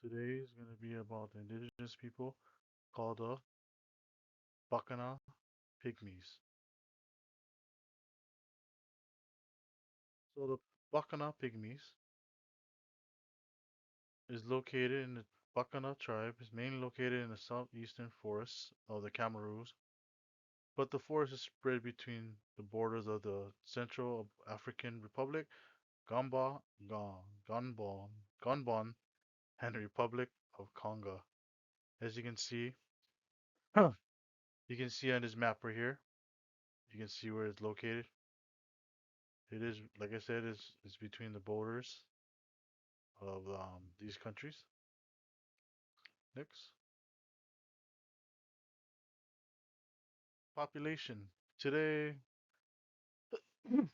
Today is going to be about the indigenous people called the Bakana Pygmies. So the Bakana Pygmies is located in the Bakana tribe, is mainly located in the southeastern forests of the Cameroons, but the forest is spread between the borders of the Central African Republic, Gamba, Gonbon, Gonbon, and the Republic of Congo. As you can see, you can see on this map right here, you can see where it's located. It is, like I said, is between the borders of these countries. Next, population. Today,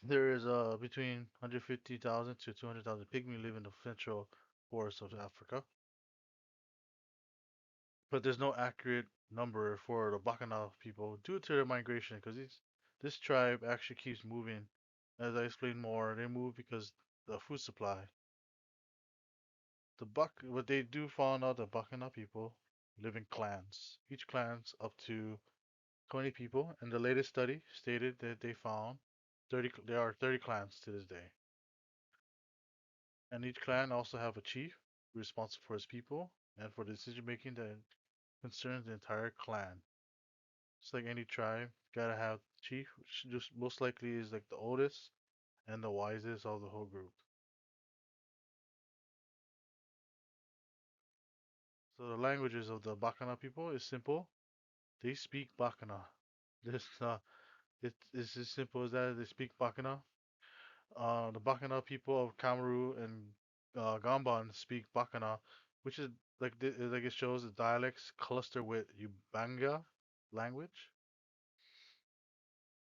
there is between 150,000 to 200,000 pygmy live in the central forests of Africa, but there's no accurate number for the Bacchanal people due to their migration because this tribe actually keeps moving. As I explained more, they move because the food supply. What they do find out the Bacchanal people live in clans. Each clan's up to 20 people, and the latest study stated that they found 30, there are 30 clans to this day. And each clan also have a chief responsible for his people and for the decision making that concerns the entire clan. Just like any tribe, gotta have chief, which just most likely is like the oldest and the wisest of the whole group. So the languages of the Bakana people is simple. They speak Bakana. This it's as simple as that. They speak Bakana. The Bakana people of Cameroon and Gambon speak Bakana, which is like it shows the dialects cluster with Ubanga language.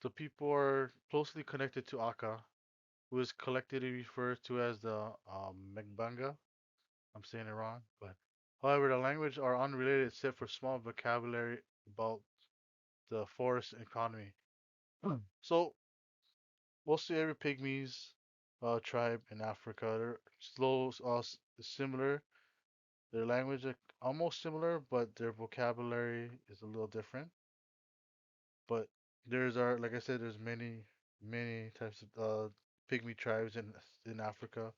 The people are closely connected to Aka, who is collectively referred to as the Megbanga. I'm saying it wrong, but however, the language are unrelated except for small vocabulary about the forest economy. So mostly every pygmies tribe in Africa, they're slow, similar. Their language are almost similar, but their vocabulary is a little different. But like I said, there's many types of pygmy tribes in Africa.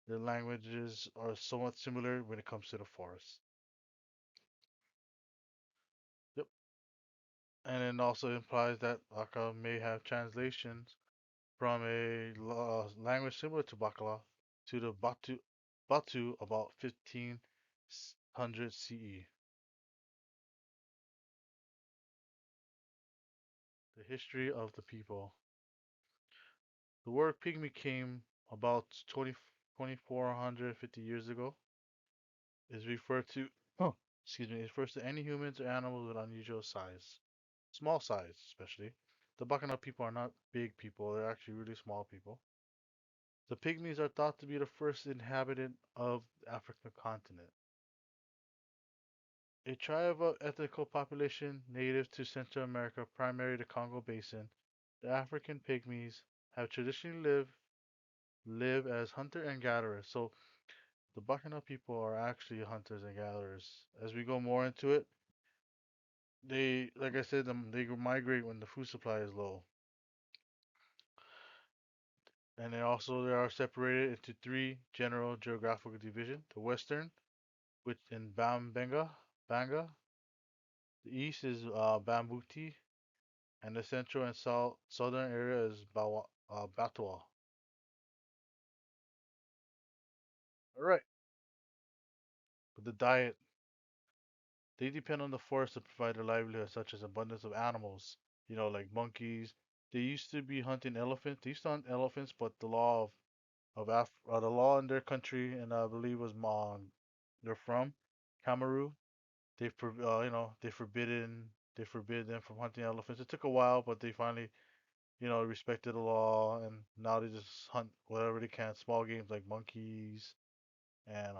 Their languages are somewhat similar when it comes to the forest. Yep. And it also implies that Aka may have translations from a language similar to Bakala to the Batu about 1500 CE. The history of the people. The word pygmy came about 2450 years ago. Is referred to, oh, excuse me, it refers to any humans or animals with unusual size. Small size, especially. The Bacchanal people are not big people, they're actually really small people. The pygmies are thought to be the first inhabitant of the African continent. A tribe of ethnical population native to Central America, primarily the Congo Basin, the African pygmies have traditionally live as hunter and gatherers. So the Bacchanal people are actually hunters and gatherers. As we go more into it, they, like I said, they migrate when the food supply is low, and they are separated into three general geographical divisions: the western, which in Banga, the east is Bambuti, and the central and southern area is Batwa. All right, but the diet, they depend on the forest to provide their livelihood, such as abundance of animals, like monkeys. They used to be hunting elephants. They used to hunt elephants, but the law in their country, and I believe was they're from Cameroon. They forbid them from hunting elephants. It took a while, but they finally, respected the law, and now they just hunt whatever they can, small games like monkeys and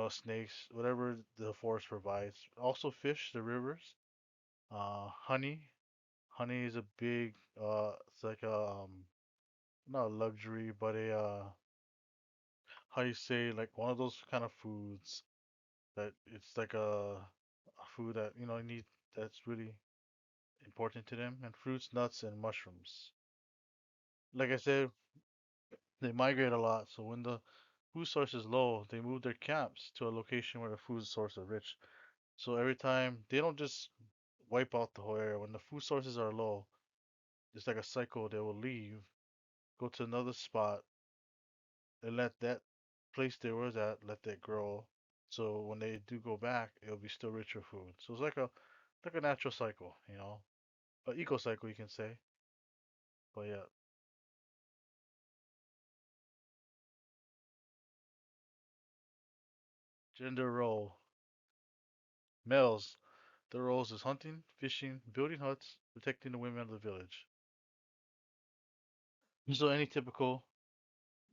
snakes, whatever the forest provides. Also fish, the rivers. Honey. Honey is a big, it's like a not a luxury, but a how you say, like one of those kind of foods that it's like a food that you need that's really important to them, and fruits, nuts, and mushrooms. Like I said, they migrate a lot, so when the food source is low, they move their camps to a location where the food source are rich. So every time they don't just wipe out the whole area. When the food sources are low, it's like a cycle. They will leave, go to another spot, and let that place they was at let that grow. So when they do go back, it'll be still richer food. So it's like a natural cycle, an eco cycle you can say. But yeah, gender role. Males, their roles is hunting, fishing, building huts, protecting the women of the village. So any typical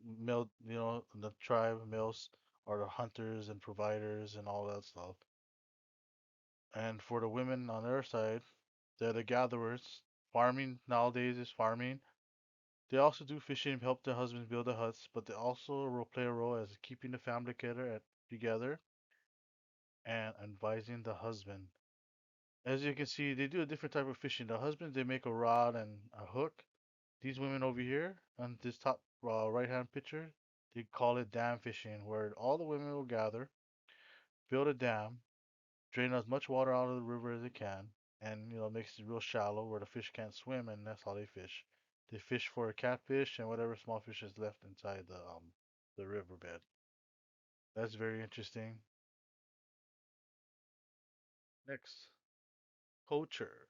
male, in the tribe, males are the hunters and providers and all that stuff. And for the women on their side, they're the gatherers. Farming nowadays is farming. They also do fishing, help their husbands build their huts, but they also will play a role as keeping the family together and advising the husband. As you can see, they do a different type of fishing. The husbands, they make a rod and a hook. These women over here on this top right hand picture, they call it dam fishing, where all the women will gather, build a dam, drain as much water out of the river as they can, and makes it real shallow where the fish can't swim, and that's how they fish. They fish for a catfish and whatever small fish is left inside the riverbed. That's very interesting. Next, culture.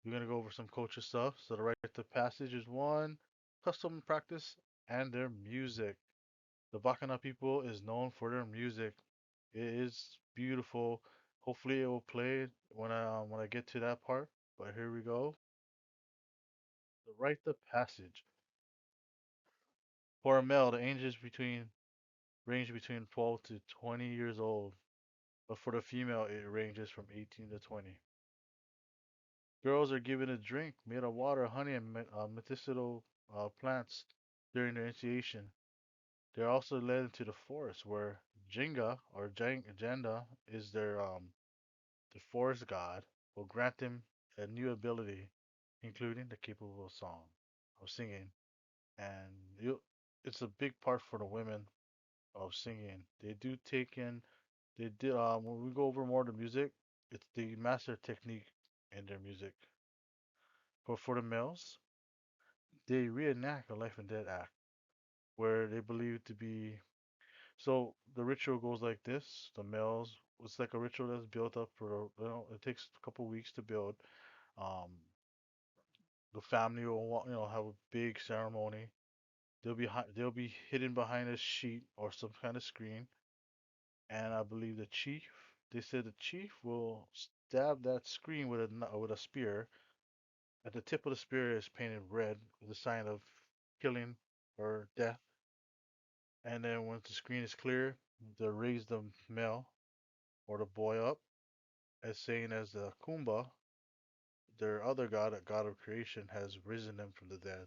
We're gonna go over some culture stuff. So the rite of passage is one, custom and practice, and their music. The Bacana people is known for their music. It is beautiful. Hopefully it will play when I get to that part. But here we go. The rite of passage. For a male, the ages between range between 12 to 20 years old, but for the female, it ranges from 18 to 20. Girls are given a drink made of water, honey, and medicinal plants during their initiation. They're also led into the forest where Janda is the forest god, will grant them a new ability, including the capable of song, of singing. And it's a big part for the women of singing. They do take in, they did, when we go over more of the music, it's the master technique in their music. But for the males, they reenact a life and death act where they believe to be. So the ritual goes like this: the males, it's like a ritual that's built up it takes a couple weeks to build. Um, the family will have a big ceremony. They'll be hidden behind a sheet or some kind of screen, and I believe the chief. They said the chief will stab that screen with a spear. At the tip of the spear is painted red, the sign of killing or death. And then once the screen is clear, they'll raise the male or the boy up, as saying as the Kumba, their other god, a god of creation, has risen them from the dead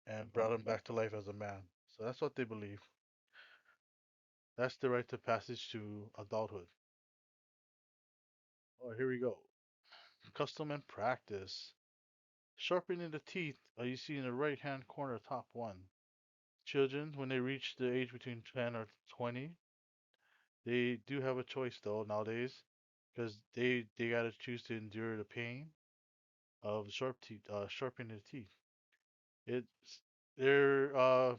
and brought him back to life as a man. So that's what they believe. That's the rite of passage to adulthood. Oh, here we go. Custom and practice. Sharpening the teeth, you see in the right hand corner, top one. Children, when they reach the age between 10 or 20, they do have a choice though nowadays, because they gotta choose to endure the pain of sharpening the teeth. It's they're I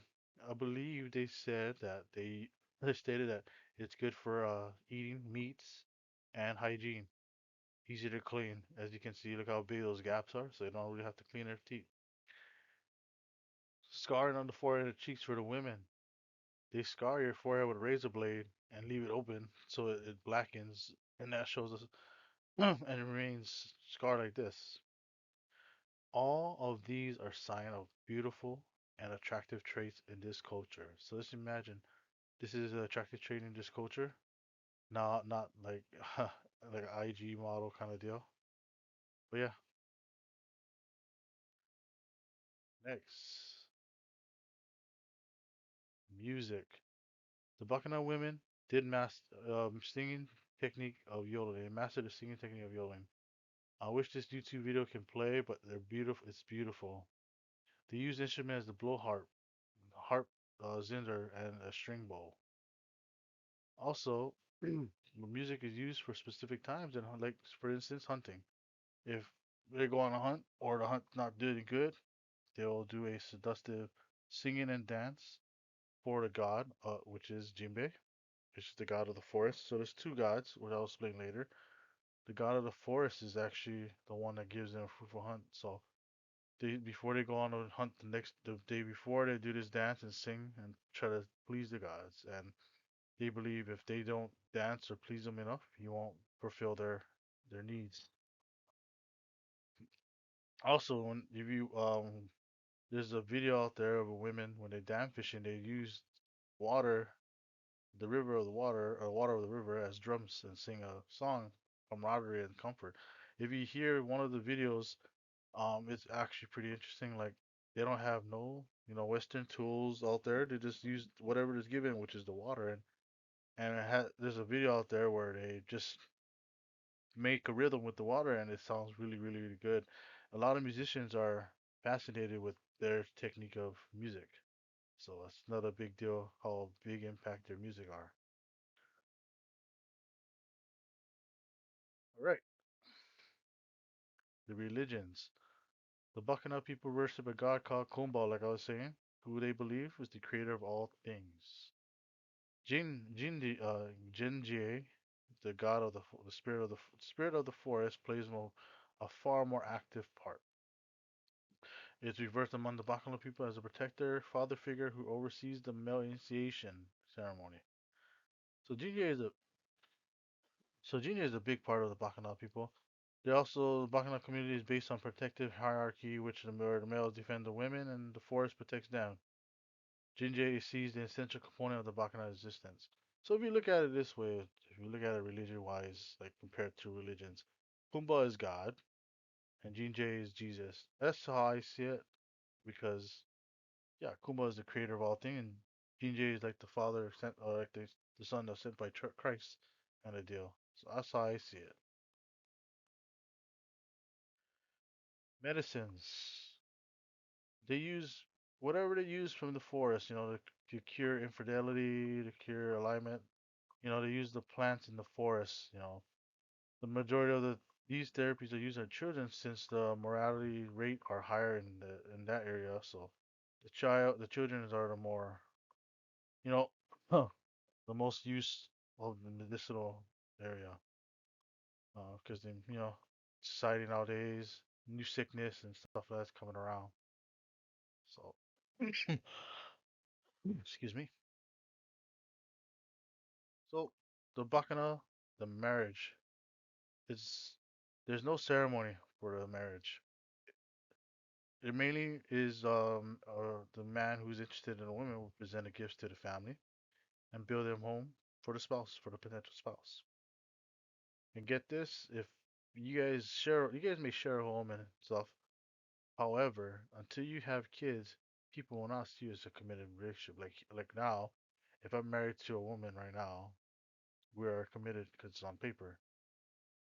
believe they said that they stated that it's good for eating meats and hygiene. Easy to clean. As you can see, look how big those gaps are, so you don't really have to clean their teeth. Scarring on the forehead and cheeks for the women. They scar your forehead with a razor blade and leave it open so it blackens, and that shows us and it remains scarred like this. All of these are sign of beautiful and attractive traits in this culture. So let's imagine this is an attractive trait in this culture, not like like an IG model kind of deal. But yeah, next Music. The Bacchanal women did master singing technique of yodeling. They mastered the singing technique of yodeling. I wish this YouTube video can play, but they're beautiful. It's beautiful. They use instruments as the harp, zinder, and a string bowl. Also, music is used for specific times, and like for instance, hunting. If they go on a hunt or the hunt's not doing good, they will do a seductive singing and dance for the god, which is Jinbei, which is the god of the forest. So there's two gods, which I'll explain later. The god of the forest is actually the one that gives them a fruitful hunt. So before they go on a hunt the day before, they do this dance and sing and try to please the gods. And they believe if they don't dance or please them enough, he won't fulfill their needs. Also, when if you there's a video out there of women when they're dam fishing, they use water, the river of the water, or water of the river as drums and sing a song, camaraderie and comfort. If you hear one of the videos, it's actually pretty interesting. Like they don't have no, Western tools out there. They just use whatever is given, which is the water. And there's a video out there where they just make a rhythm with the water, and it sounds really, really, really good. A lot of musicians are fascinated with their technique of music. So that's another big deal how big impact their music are. All right, the religions. The Bacchanal people worship a god called Kumbal, like I was saying, who they believe is the creator of all things. Jinjie, the god of the spirit of the forest, plays a far more active part. It's reversed among the Bacchanal people as a protector, father figure who oversees the male initiation ceremony. So Jinjie is a Jinjie is a big part of the Bacchanal people. The Bacchanal community is based on protective hierarchy, which where the males defend the women and the forest protects them. Jinjie sees the essential component of the Bacchanal existence. So if you look at it this way, if you look at it religion-wise, like compared to religions, Pumbaa is God and Jinjie is Jesus. That's how I see it because yeah, Kumba is the creator of all things, and Jinjie is like the father sent, or like the son that's sent by Christ, kind of deal. So that's how I see it. Medicines. They use whatever they use from the forest, to cure infidelity, to cure alignment. They use the plants in the forest. The majority of these therapies are used on children since the mortality rate are higher in that area. So the children are the more, you know, the most use of the medicinal area. Because society nowadays, new sickness and stuff like that's coming around. So, excuse me. So, the Bacchanal, the marriage, it's there's no ceremony for the marriage. It mainly is the man who's interested in a woman will present a gift to the family and build them home for the spouse, for the potential spouse. And get this, if you guys may share a home and stuff. However, until you have kids, people will not see you as a committed relationship. Like now, if I'm married to a woman right now, we are committed because it's on paper.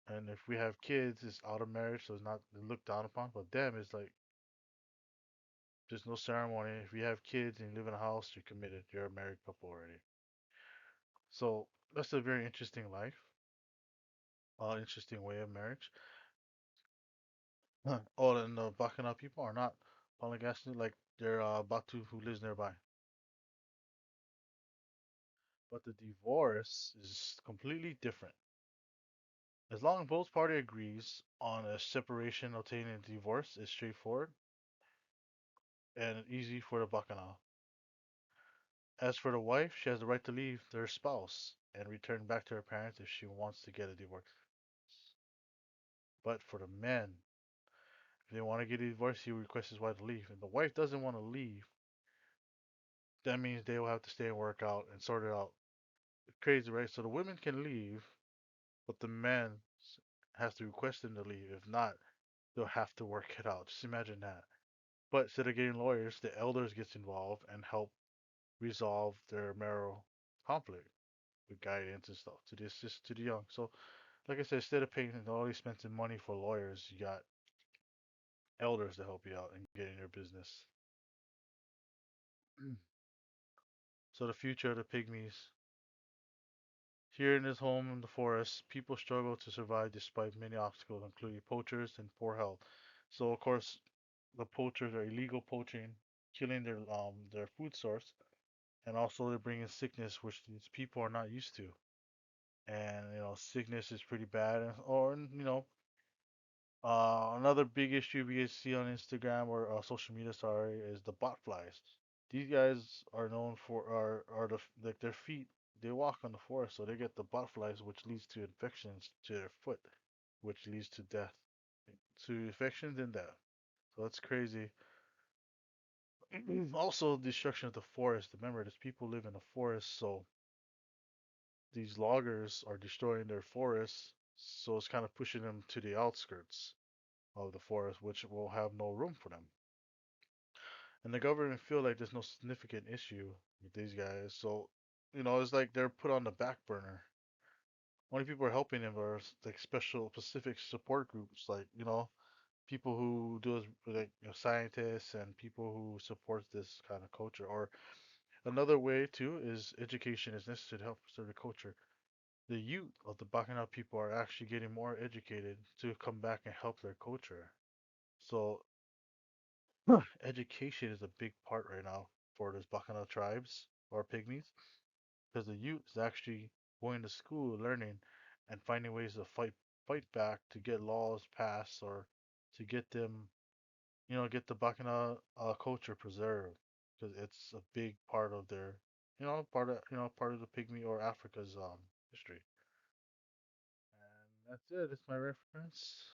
And if we have kids, it's out of marriage, so it's not looked down upon. But them, it's like there's no ceremony. If you have kids and you live in a house, you're committed. You're a married couple already. So that's a very interesting life, interesting way of marriage. Oh, and the Bacchanal people are not polygamous like their Batu who lives nearby. But the divorce is completely different. As long as both party agrees on a separation, obtaining a divorce is straightforward and easy for the Bacchanal. As for the wife, she has the right to leave their spouse and return back to her parents if she wants to get a divorce. But for the men, if they want to get a divorce, he requests his wife to leave. If the wife doesn't want to leave, that means they will have to stay and work out and sort it out. It's crazy, right? So the women can leave, but the man has to request them to leave. If not, they'll have to work it out. Just imagine that. But instead of getting lawyers, the elders gets involved and help resolve their marital conflict with guidance and stuff to the assist to the young. So, like I said, instead of paying all these expensive money for lawyers, you got elders to help you out and get in your business. So the future of the pygmies. Here in his home in the forest, people struggle to survive despite many obstacles, including poachers and poor health. So of course, the poachers are illegal poaching, killing their food source, and also they're bringing sickness, which these people are not used to. And sickness is pretty bad. Or another big issue we see on Instagram or social media, sorry, is the bot flies. These guys are known for are like their feet. They walk on the forest, so they get the bot flies, which leads to infections to their foot, which leads to death, to infections and death. So that's crazy. Also, destruction of the forest. Remember, there's people live in the forest, so these loggers are destroying their forests. So it's kind of pushing them to the outskirts of the forest, which will have no room for them. And the government feel like there's no significant issue with these guys, so it's like they're put on the back burner. Only people are helping them are like special, specific support groups, like people who do like scientists and people who support this kind of culture. Or another way too is education is necessary to help preserve the culture. The youth of the Bacchanal people are actually getting more educated to come back and help their culture. So education is a big part right now for those Bacchanal tribes or pygmies, because the youth is actually going to school, learning, and finding ways to fight back to get laws passed or to get them, get the Bacchanal culture preserved, because it's a big part of their, part of the pygmy or Africa's history. And that's it. It's my reference.